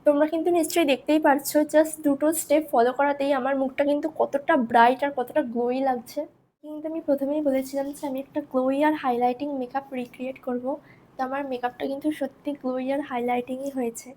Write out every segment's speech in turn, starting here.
তোমরা কিন্তু নিশ্চয়ই দেখতেই পারছো, জাস্ট দুটো স্টেপ ফলো করাতেই আমার মুখটা কিন্তু কতটা ব্রাইট আর কতটা গ্লোই লাগছে। কিন্তু আমি প্রথমেই বলেছিলাম যে আমি একটা গ্লোই আর হাইলাইটিং মেকআপ রিক্রিয়েট করব। তো আমার মেকআপটা কিন্তু সত্যি গ্লোই আর হাইলাইটিংই হয়েছে।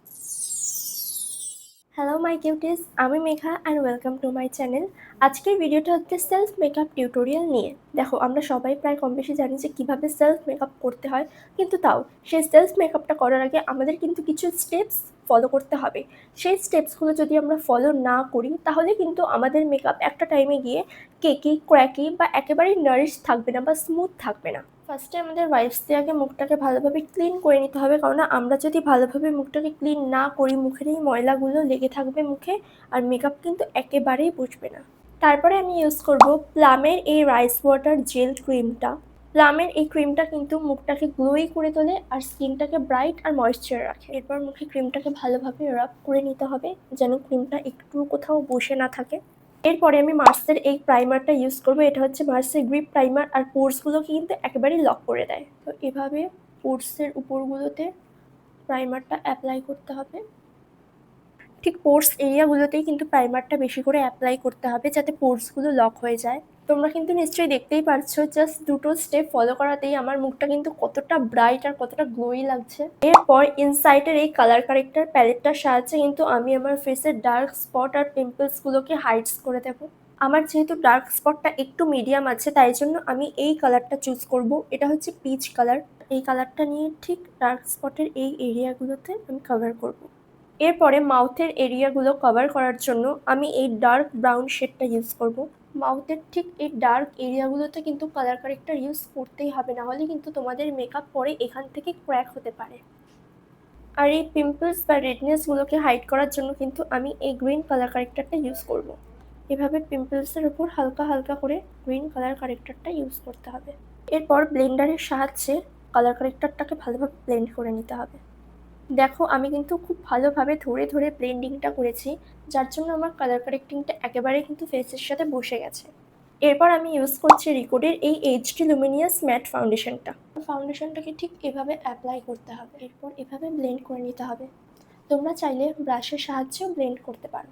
হ্যালো মাই কিউটিস, আমি Megha and welcome to my channel. আজকের ভিডিওটা হচ্ছে সেলফ মেকআপ টিউটোরিয়াল নিয়ে। দেখো, আমরা সবাই প্রায় কম বেশি জানি যে কীভাবে সেলফ মেকআপ করতে হয়, কিন্তু তাও সেই সেলফ মেকআপটা করার আগে আমাদের কিন্তু কিছু স্টেপস ফলো করতে হবে। সেই স্টেপসগুলো যদি আমরা ফলো না করি তাহলে কিন্তু আমাদের মেকআপ একটা টাইমে গিয়ে কেকি ক্র্যাকি বা একেবারেই নারিশ থাকবে না বা স্মুথ থাকবে না। ফার্স্টে আমাদের ওয়াইপস দিয়ে আগে মুখটাকে ভালোভাবে ক্লিন করে নিতে হবে, কারণ আমরা যদি ভালোভাবে মুখটাকে ক্লিন না করি মুখের এই ময়লাগুলো লেগে থাকবে মুখে, আর মেকআপ কিন্তু একেবারেই বুঝবে না। তারপরে আমি ইউজ করব প্লামের এই রাইস ওয়াটার জেল ক্রিমটা। প্লামের এই ক্রিমটা কিন্তু মুখটাকে গ্লোই করে তোলে আর স্কিনটাকে ব্রাইট আর ময়েশ্চার রাখে। এরপর মুখে ক্রিমটাকে ভালোভাবে রাব করে নিতে হবে যেন ক্রিমটা একটু কোথাও বসে না থাকে। এরপরে আমি মার্সের এই প্রাইমারটা ইউজ করব। এটা হচ্ছে মার্সের গ্রিপ প্রাইমার, আর পোর্সগুলোকে কিন্তু একেবারেই লক করে দেয়। তো এভাবে পোর্সের উপরগুলোতে প্রাইমারটা অ্যাপ্লাই করতে হবে। ঠিক পোর্স এরিয়াগুলোতেই কিন্তু প্রাইমারটা বেশি করে অ্যাপ্লাই করতে হবে যাতে পোর্সগুলো লক হয়ে যায়। তোমরা কিন্তু নিশ্চয়ই দেখতেই পারছো, জাস্ট দুটো স্টেপ ফলো করাতেই আমার মুখটা কিন্তু কতটা ব্রাইট আর কতটা গ্লোই লাগছে। এরপর ইনসাইটের এই কালার কারেক্টার প্যালেটটার সাহায্যে কিন্তু আমি আমার ফেসের ডার্ক স্পট আর পিম্পলসগুলোকে হাইডস করে দেবো। আমার যেহেতু ডার্ক স্পটটা একটু মিডিয়াম আছে তাই জন্য আমি এই কালারটা চুজ করব। এটা হচ্ছে পিচ কালার। এই কালারটা নিয়ে ঠিক ডার্ক স্পটের এই এরিয়াগুলোতে আমি কভার করব। এরপরে মাউথের এরিয়াগুলো কভার করার জন্য আমি এই ডার্ক ব্রাউন শেডটা ইউজ করব। মাউথের ঠিক এই ডার্ক এরিয়াগুলোতে কিন্তু কালার কারেক্টার ইউজ করতেই হবে, না হলে কিন্তু তোমাদের মেকআপ পরে এখান থেকে ক্র্যাক হতে পারে। আর এই পিম্পলস বা রেডনেসগুলোকে হাইড করার জন্য কিন্তু আমি এই গ্রিন কালার কারেক্টারটা ইউজ করব। এভাবে পিম্পলসের উপর হালকা হালকা করে গ্রিন কালার কারেক্টারটা ইউজ করতে হবে। এরপর ব্লেন্ডারের সাহায্যে কালার কারেক্টারটাকে ভালোভাবে ব্লেন্ড করে নিতে হবে। দেখো, আমি কিন্তু খুব ভালোভাবে ধরে ধরে ব্লেন্ডিংটা করেছি, যার জন্য আমার কালার কারেক্টিংটা একেবারে কিন্তু ফেসের সাথে বসে গেছে। এরপর আমি ইউজ করছি রিকোডের এই এইচডি লুমিনিয়াস ম্যাট ফাউন্ডেশনটা। ফাউন্ডেশনটাকে ঠিক এভাবে অ্যাপ্লাই করতে হবে, এরপর এভাবে ব্লেন্ড করে নিতে হবে। তোমরা চাইলে ব্রাশের সাহায্যেও ব্লেন্ড করতে পারো।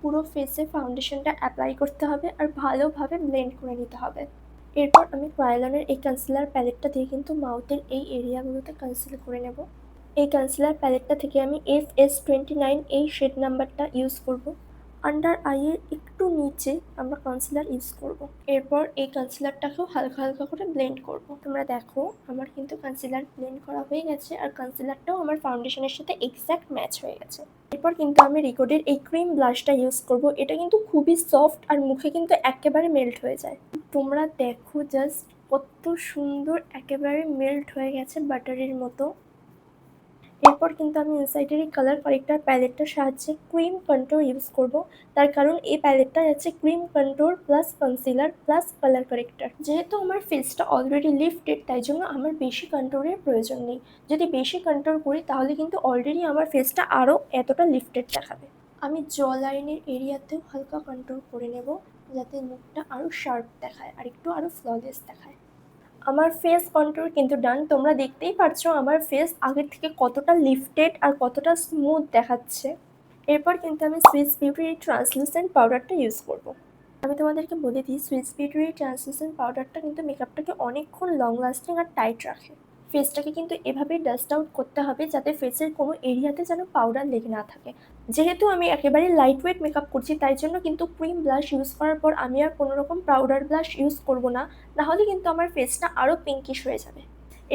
পুরো ফেসে ফাউন্ডেশনটা অ্যাপ্লাই করতে হবে আর ভালোভাবে ব্লেন্ড করে নিতে হবে। এরপর আমি ক্রায়োলনের এই কনসিলার প্যালেটটা দিয়ে কিন্তু মাউথের এই এরিয়াগুলোতে কনসিল করে নেব। এই কনসিলার প্যালেটটা থেকে আমি FS29 এই শেড নাম্বারটা ইউজ করব। আন্ডার আইয়ের একটু নিচে আমরা কনসিলার ইউজ করব। এরপর এই কনসিলারটাকেও হালকা হালকা করে ব্লেন্ড করব। তোমরা দেখো, আমার কিন্তু কনসিলার ব্লেন্ড করা হয়ে গেছে আর কনসিলারটাও আমার ফাউন্ডেশনের সাথে এক্স্যাক্ট ম্যাচ হয়ে গেছে। এরপর কিন্তু আমি রিকোডের এই ক্রিম ব্লাশটা ইউজ করব। এটা কিন্তু খুবই সফট আর মুখে কিন্তু একেবারে মেল্ট হয়ে যায়। তোমরা দেখো জাস্ট কত সুন্দর একেবারে মেল্ট হয়ে গেছে বাটারের মতো। এরপর কিন্তু আমি ইনসাইডের এই কালার কারেক্টার প্যালেটটার সাহায্যে ক্রিম কন্ট্রোর ইউজ করব। তার কারণ এই প্যালেটটা আছে cream contour plus concealer plus colour corrector. যেহেতু আমার ফেসটা অলরেডি লিফটেড তাই জন্য আমার বেশি কন্ট্রোরের প্রয়োজন নেই। যদি বেশি কন্ট্রোল করি তাহলে কিন্তু অলরেডি আমার ফেসটা আরও এতটা লিফটেড দেখাবে। আমি জ লাইনের এরিয়াতেও হালকা কন্ট্রোল করে নেব যাতে মুখটা আরও শার্প দেখায় আর একটু আরও ফ্ললেস দেখায়। আমার ফেস কন্ট্রোল কিন্তু ডান। তোমরা দেখতেই পারছো আমার ফেস আগের থেকে কতটা লিফটেড আর কতটা স্মুথ দেখাচ্ছে। এরপর কিন্তু আমি সুইস বিউটির এই ট্রান্সলুসেন্ট পাউডারটা ইউজ করব। আমি তোমাদেরকে বলে দিই, সুইস বিউটির এই ট্রান্সলুসেন্ট পাউডারটা কিন্তু মেকআপটাকে অনেকক্ষণ লং লাস্টিং আর টাইট রাখে। ফেসটাকে কিন্তু এভাবেই ডাস্ট আউট করতে হবে যাতে ফেসের কোনো এরিয়াতে যেন পাউডার লেগে না থাকে। যেহেতু আমি একেবারে লাইট ওয়েট মেকআপ করছি তাই জন্য কিন্তু ক্রিম ব্লাশ ইউজ করার পর আমি আর কোনো রকম পাউডার ব্লাশ ইউজ করব না, নাহলে কিন্তু আমার ফেসটা আরও পিঙ্কিশ হয়ে যাবে।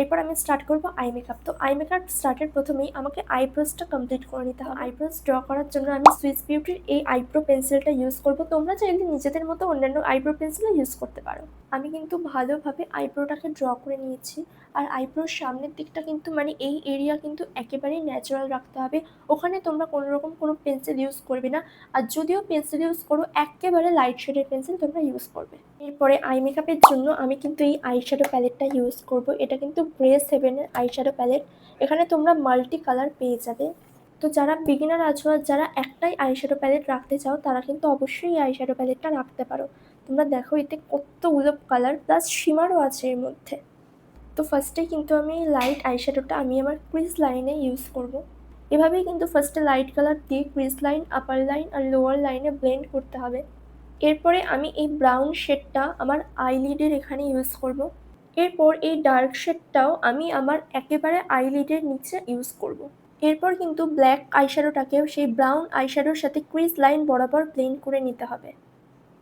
এরপর আমি স্টার্ট করব আই মেকআপ। তো আই মেকআপ স্টার্টের প্রথমেই আমাকে আইব্রোসটা কমপ্লিট করে নিতে হবে। আইব্রোস ড্র করার জন্য আমি সুইস বিউটির এই আইব্রো পেন্সিলটা ইউজ করব। তোমরা চাইলে নিজেদের মতো অন্যান্য আইব্রো পেন্সিলও ইউজ করতে পারো। আমি কিন্তু ভালোভাবে আইব্রোটাকে ড্র করে নিয়েছি। আর আইব্রোর সামনের দিকটা কিন্তু এই এরিয়া কিন্তু একেবারেই ন্যাচারাল রাখতে হবে। ওখানে তোমরা কোনো রকম কোনো পেন্সিল ইউজ করবে না, আর যদিও পেন্সিল ইউজ করো একেবারে লাইট শেডের পেন্সিল তোমরা ইউজ করবে। এরপরে আই মেকআপের জন্য আমি কিন্তু এই আইশ্যাডো প্যালেটটা ইউজ করব। এটা কিন্তু গ্রেস হেভেনের আইশ্যাডো প্যালেট। এখানে তোমরা মাল্টি কালার পেয়ে যাবে। তো যারা বিগিনার আছো আর যারা একটাই আইশ্যাডো প্যালেট রাখতে চাও তারা কিন্তু অবশ্যই এই আইশ্যাডো প্যালেটটা রাখতে পারো। তোমরা দেখো এতে কতগুলো কালার প্লাস শিমারও আছে এর মধ্যে। তো ফার্স্টে কিন্তু আমি লাইট আইশ্যাডোটা আমি আমার ক্রিজ লাইনে ইউজ করব। এভাবেই কিন্তু ফার্স্টে লাইট কালার দিয়ে ক্রিজ লাইন, আপার লাইন আর লোয়ার লাইনে ব্লেন্ড করতে হবে। এরপরে আমি এই ব্রাউন শেডটা আমার আইলিডের এখানে ইউজ করব। এরপর এই ডার্ক শেডটাও আমি আমার একেবারে আইলিডের নিচে ইউজ করব। এরপর কিন্তু ব্ল্যাক আইশ্যাডোটাকেও সেই ব্রাউন আইশ্যাডোর সাথে ক্রিজ লাইন বরাবর ব্লেন্ড করে নিতে হবে।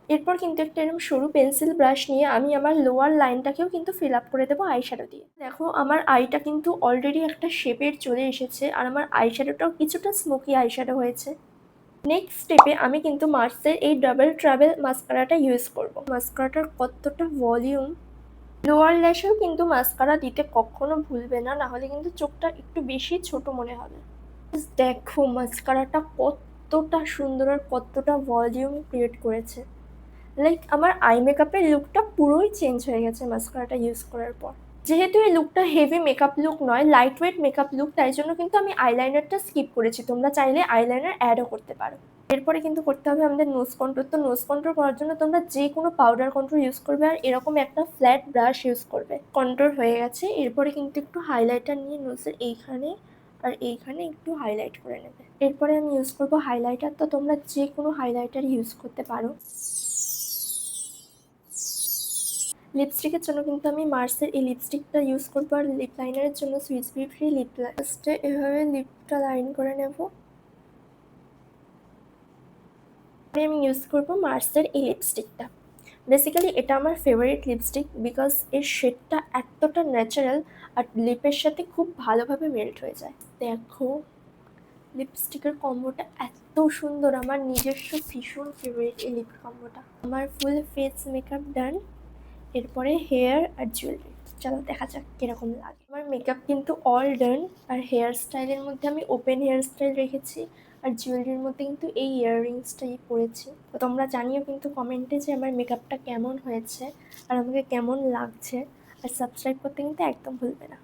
এরপর কিন্তু একটা এরকম সরু পেন্সিল ব্রাশ নিয়ে আমি আমার লোয়ার লাইনটাকেও কিন্তু ফিল আপ করে দেবো আইশ্যাডো দিয়ে। দেখো আমার আইটা কিন্তু অলরেডি একটা শেপের চলে এসেছে আর আমার আইশ্যাডোটাও কিছুটা স্মোকি আইশ্যাডো হয়েছে। নেক্সট স্টেপে আমি কিন্তু মার্সের এই ডাবল ট্রাভেল মাস্কারাটা ইউজ করব। মাস্কারাটার কতটা ভলিউম! লোয়ার ল্যাশেও কিন্তু মাস্কারা দিতে কখনো ভুলবে না, নাহলে কিন্তু চোখটা একটু বেশি ছোট মনে হবে। দেখো মাস্কারাটা কতটা সুন্দর আর কতটা ভলিউম ক্রিয়েট করেছে। লাইক আমার আই মেকআপের লুকটা পুরোই চেঞ্জ হয়ে গেছে মাস্কারাটা ইউজ করার পর। যেহেতু এই লুকটা হেভি মেকআপ লুক নয়, লাইট ওয়েট মেকআপ লুক, তাই জন্য কিন্তু আমি আইলাইনারটা স্কিপ করেছি। তোমরা চাইলে আইলাইনার অ্যাডও করতে পারো। এরপরে কিন্তু করতে হবে আমাদের নোজ কন্ট্রোল। তো নোজ কন্ট্রোল করার জন্য তোমরা যে কোনো পাউডার কন্ট্রোল ইউজ করবে আর এরকম একটা ফ্ল্যাট ব্রাশ ইউজ করবে। কন্ট্রোল হয়ে গেছে, এরপরে কিন্তু একটু হাইলাইটার নিয়ে নোজের এইখানে আর এইখানে একটু হাইলাইট করে নেবে। এরপরে আমি ইউজ করবো হাইলাইটার। তো তোমরা যে কোনো হাইলাইটার ইউজ করতে পারো। লিপস্টিকের জন্য কিন্তু আমি মার্সের এই লিপস্টিকটা ইউজ করবো আর লিপ লাইনারের জন্য সুইস বিউটি লিপ লাস্টে এভাবে লিপটা লাইন করে নেব। আমি ইউজ করবো মার্সের এই লিপস্টিকটা। বেসিক্যালি এটা আমার ফেভারিট লিপস্টিক বিকজ এর শেডটা এতটা ন্যাচারাল আর লিপের সাথে খুব ভালোভাবে মেল্ট হয়ে যায়। দেখো লিপস্টিকের কম্বোটা এত সুন্দর, আমার নিজস্ব ভীষণ ফেভারিট এই লিপ কম্বোটা। আমার ফুল ফেস মেকআপ ডান। এরপরে হেয়ার আর জুয়েলারি। চলো দেখা যাক কিরকম লাগে। আমার মেকআপ কিন্তু অল ডান। আর হেয়ার স্টাইলের মধ্যে আমি ওপেন হেয়ার স্টাইল রেখেছি আর জুয়েলারির মধ্যে কিন্তু এই ইয়াররিংসটাই পরেছি। তো তোমরা জানিও কিন্তু কমেন্টে যে আমার মেকআপটা কেমন হয়েছে আর আমাকে কেমন লাগছে। আর সাবস্ক্রাইব করতে কিন্তু একদম ভুলবে না।